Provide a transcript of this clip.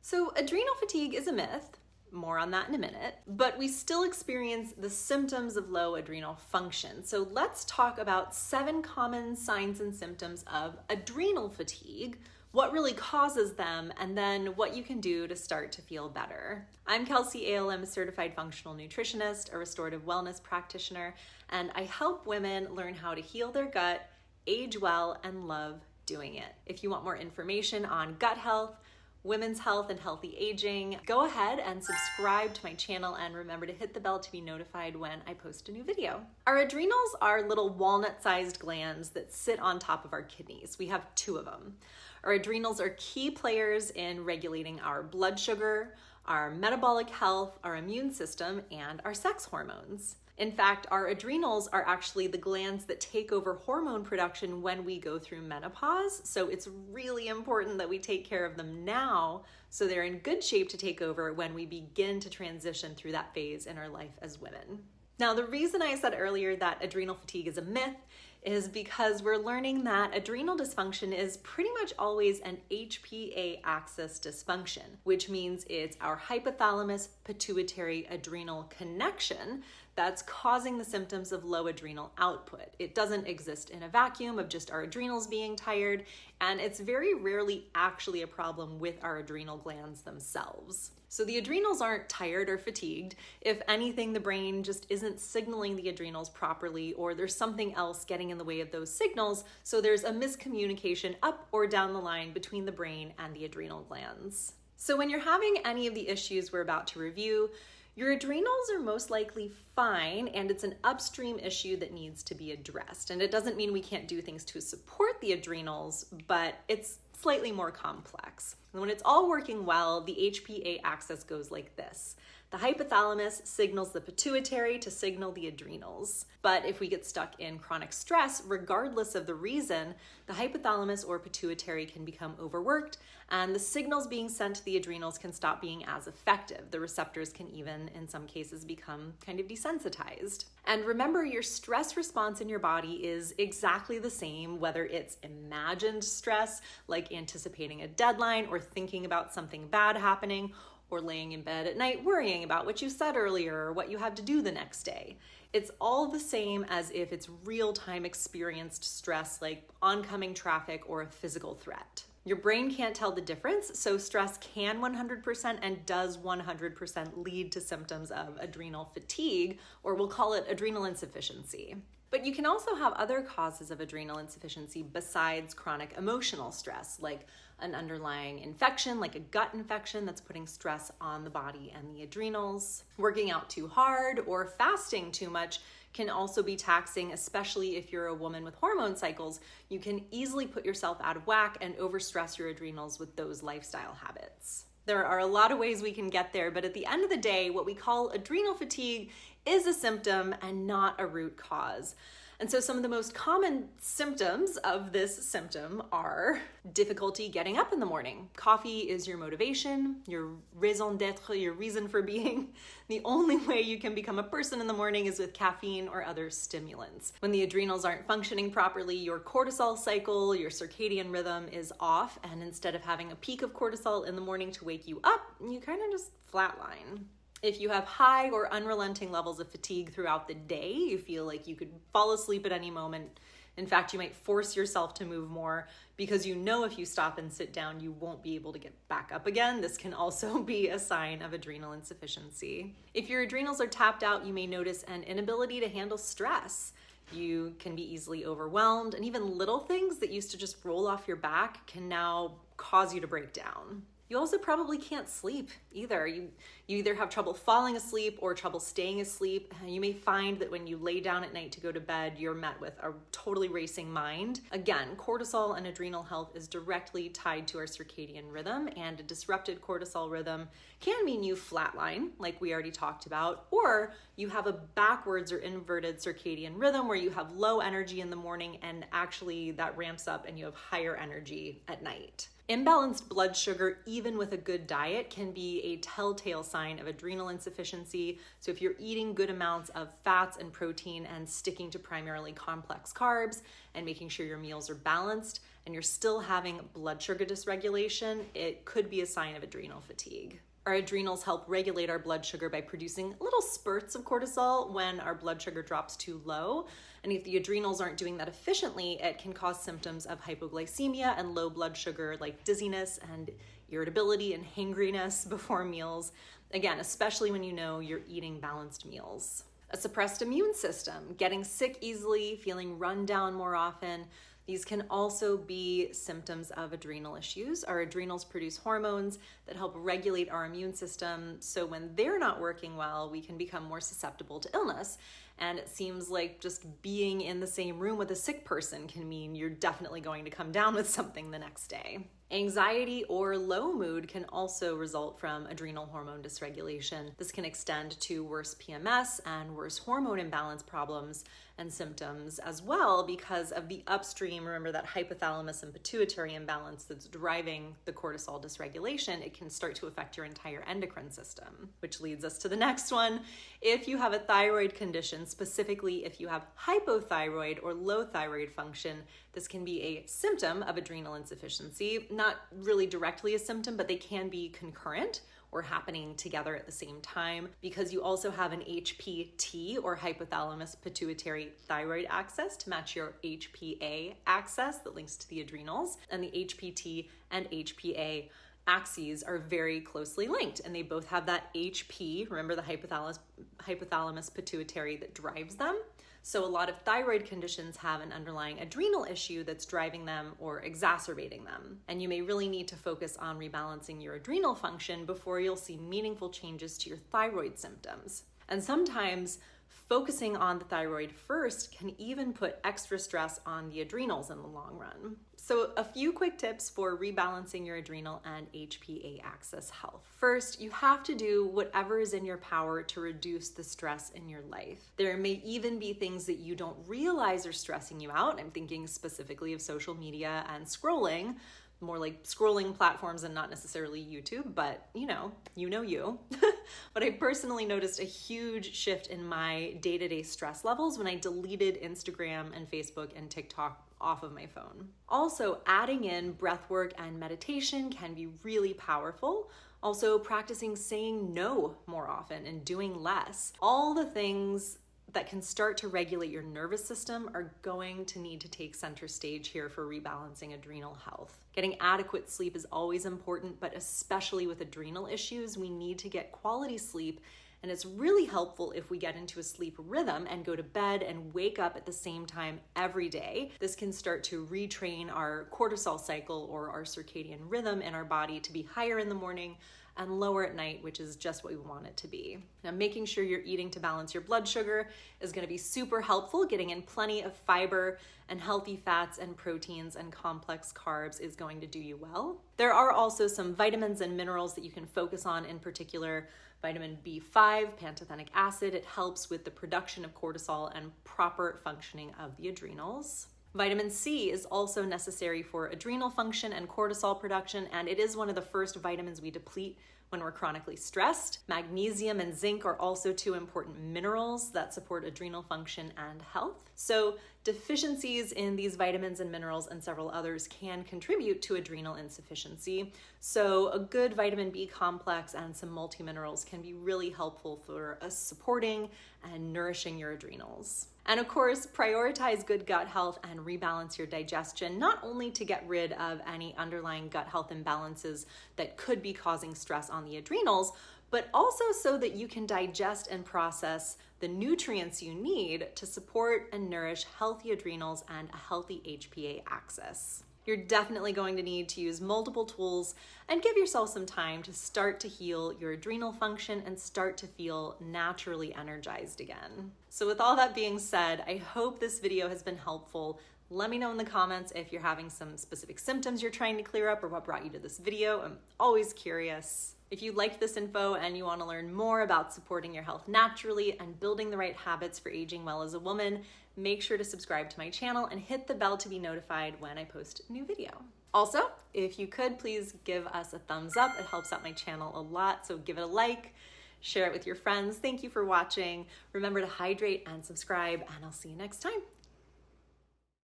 So adrenal fatigue is a myth, more on that in a minute, but we still experience the symptoms of low adrenal function. So let's talk about 7 common signs and symptoms of adrenal fatigue, what really causes them, and then what you can do to start to feel better. I'm Kelsey Ale. I'm a certified functional nutritionist, a restorative wellness practitioner, and I help women learn how to heal their gut, age well, and love doing it. If you want more information on gut health, women's health, and healthy aging, go ahead and subscribe to my channel and remember to hit the bell to be notified when I post a new video. Our adrenals are little walnut-sized glands that sit on top of our kidneys. We have 2 of them. Our adrenals are key players in regulating our blood sugar, our metabolic health, our immune system, and our sex hormones. In fact, our adrenals are actually the glands that take over hormone production when we go through menopause. So it's really important that we take care of them now so they're in good shape to take over when we begin to transition through that phase in our life as women. Now, the reason I said earlier that adrenal fatigue is a myth is because we're learning that adrenal dysfunction is pretty much always an HPA axis dysfunction, which means it's our hypothalamus pituitary adrenal connection that's causing the symptoms of low adrenal output. It doesn't exist in a vacuum of just our adrenals being tired, and it's very rarely actually a problem with our adrenal glands themselves. So the adrenals aren't tired or fatigued. If anything, the brain just isn't signaling the adrenals properly, or there's something else getting in the way of those signals, so there's a miscommunication up or down the line between the brain and the adrenal glands. So when you're having any of the issues we're about to review, your adrenals are most likely fine, and it's an upstream issue that needs to be addressed. And it doesn't mean we can't do things to support the adrenals, but it's slightly more complex. And when it's all working well, the HPA axis goes like this. The hypothalamus signals the pituitary to signal the adrenals. But if we get stuck in chronic stress, regardless of the reason, the hypothalamus or pituitary can become overworked, and the signals being sent to the adrenals can stop being as effective. The receptors can even, in some cases, become kind of desensitized. And remember, your stress response in your body is exactly the same, whether it's imagined stress, like anticipating a deadline or thinking about something bad happening, or laying in bed at night worrying about what you said earlier or what you have to do the next day. It's all the same as if it's real-time experienced stress like oncoming traffic or a physical threat. Your brain can't tell the difference, so stress can 100% and does 100% lead to symptoms of adrenal fatigue, or we'll call it adrenal insufficiency. But you can also have other causes of adrenal insufficiency besides chronic emotional stress, like an underlying infection, like a gut infection that's putting stress on the body and the adrenals. Working out too hard or fasting too much can also be taxing, especially if you're a woman with hormone cycles. You can easily put yourself out of whack and overstress your adrenals with those lifestyle habits. There are a lot of ways we can get there, but at the end of the day, what we call adrenal fatigue is a symptom and not a root cause. And so some of the most common symptoms of this symptom are difficulty getting up in the morning. Coffee is your motivation, your raison d'être, your reason for being. The only way you can become a person in the morning is with caffeine or other stimulants. When the adrenals aren't functioning properly, your cortisol cycle, your circadian rhythm is off, and instead of having a peak of cortisol in the morning to wake you up, you kind of just flatline. If you have high or unrelenting levels of fatigue throughout the day, you feel like you could fall asleep at any moment. In fact, you might force yourself to move more because you know if you stop and sit down, you won't be able to get back up again. This can also be a sign of adrenal insufficiency. If your adrenals are tapped out, you may notice an inability to handle stress. You can be easily overwhelmed, and even little things that used to just roll off your back can now cause you to break down. You also probably can't sleep either. You either have trouble falling asleep or trouble staying asleep. You may find that when you lay down at night to go to bed, you're met with a totally racing mind. Again, cortisol and adrenal health is directly tied to our circadian rhythm, and a disrupted cortisol rhythm can mean you flatline, like we already talked about, or you have a backwards or inverted circadian rhythm where you have low energy in the morning and actually that ramps up and you have higher energy at night. Imbalanced blood sugar, even with a good diet, can be a telltale sign of adrenal insufficiency. So if you're eating good amounts of fats and protein and sticking to primarily complex carbs and making sure your meals are balanced, and you're still having blood sugar dysregulation, it could be a sign of adrenal fatigue. Our adrenals help regulate our blood sugar by producing little spurts of cortisol when our blood sugar drops too low. And if the adrenals aren't doing that efficiently, it can cause symptoms of hypoglycemia and low blood sugar like dizziness and irritability and hangriness before meals. Again, especially when you know you're eating balanced meals. A suppressed immune system, getting sick easily, feeling run down more often. These can also be symptoms of adrenal issues. Our adrenals produce hormones that help regulate our immune system. So when they're not working well, we can become more susceptible to illness. And it seems like just being in the same room with a sick person can mean you're definitely going to come down with something the next day. Anxiety or low mood can also result from adrenal hormone dysregulation. This can extend to worse PMS and worse hormone imbalance problems and symptoms as well because of the upstream, remember that hypothalamus and pituitary imbalance that's driving the cortisol dysregulation. It can start to affect your entire endocrine system, which leads us to the next one. If you have a thyroid condition, specifically if you have hypothyroid or low thyroid function, this can be a symptom of adrenal insufficiency. Not really directly a symptom, but they can be concurrent or happening together at the same time because you also have an HPT or hypothalamus pituitary thyroid axis to match your HPA axis that links to the adrenals. And the HPT and HPA axes are very closely linked and they both have that HP, remember the hypothalamus pituitary that drives them. So a lot of thyroid conditions have an underlying adrenal issue that's driving them or exacerbating them. And you may really need to focus on rebalancing your adrenal function before you'll see meaningful changes to your thyroid symptoms. And sometimes focusing on the thyroid first can even put extra stress on the adrenals in the long run. So a few quick tips for rebalancing your adrenal and HPA axis health. First, you have to do whatever is in your power to reduce the stress in your life. There may even be things that you don't realize are stressing you out. I'm thinking specifically of social media and scrolling, more like scrolling platforms and not necessarily YouTube, but you know you. But I personally noticed a huge shift in my day-to-day stress levels when I deleted Instagram and Facebook and TikTok off of my phone. Also, adding in breath work and meditation can be really powerful. Also, practicing saying no more often and doing less. All the things that can start to regulate your nervous system are going to need to take center stage here for rebalancing adrenal health. Getting adequate sleep is always important, but especially with adrenal issues, we need to get quality sleep. And it's really helpful if we get into a sleep rhythm and go to bed and wake up at the same time every day. This can start to retrain our cortisol cycle or our circadian rhythm in our body to be higher in the morning and lower at night, which is just what we want it to be. Now, making sure you're eating to balance your blood sugar is going to be super helpful. Getting in plenty of fiber and healthy fats and proteins and complex carbs is going to do you well. There are also some vitamins and minerals that you can focus on, in particular vitamin B5, pantothenic acid. It helps with the production of cortisol and proper functioning of the adrenals. Vitamin C is also necessary for adrenal function and cortisol production, and it is one of the first vitamins we deplete when we're chronically stressed. Magnesium and zinc are also two important minerals that support adrenal function and health. So deficiencies in these vitamins and minerals and several others can contribute to adrenal insufficiency. So a good vitamin B complex and some multiminerals can be really helpful for supporting and nourishing your adrenals. And of course, prioritize good gut health and rebalance your digestion, not only to get rid of any underlying gut health imbalances that could be causing stress on the adrenals, but also so that you can digest and process the nutrients you need to support and nourish healthy adrenals and a healthy HPA axis. You're definitely going to need to use multiple tools and give yourself some time to start to heal your adrenal function and start to feel naturally energized again. So with all that being said, I hope this video has been helpful. Let me know in the comments if you're having some specific symptoms you're trying to clear up or what brought you to this video. I'm always curious. If you liked this info and you want to learn more about supporting your health naturally and building the right habits for aging well as a woman, make sure to subscribe to my channel and hit the bell to be notified when I post a new video. Also, if you could, please give us a thumbs up. It helps out my channel a lot, so give it a like, share it with your friends. Thank you for watching. Remember to hydrate and subscribe, and I'll see you next time.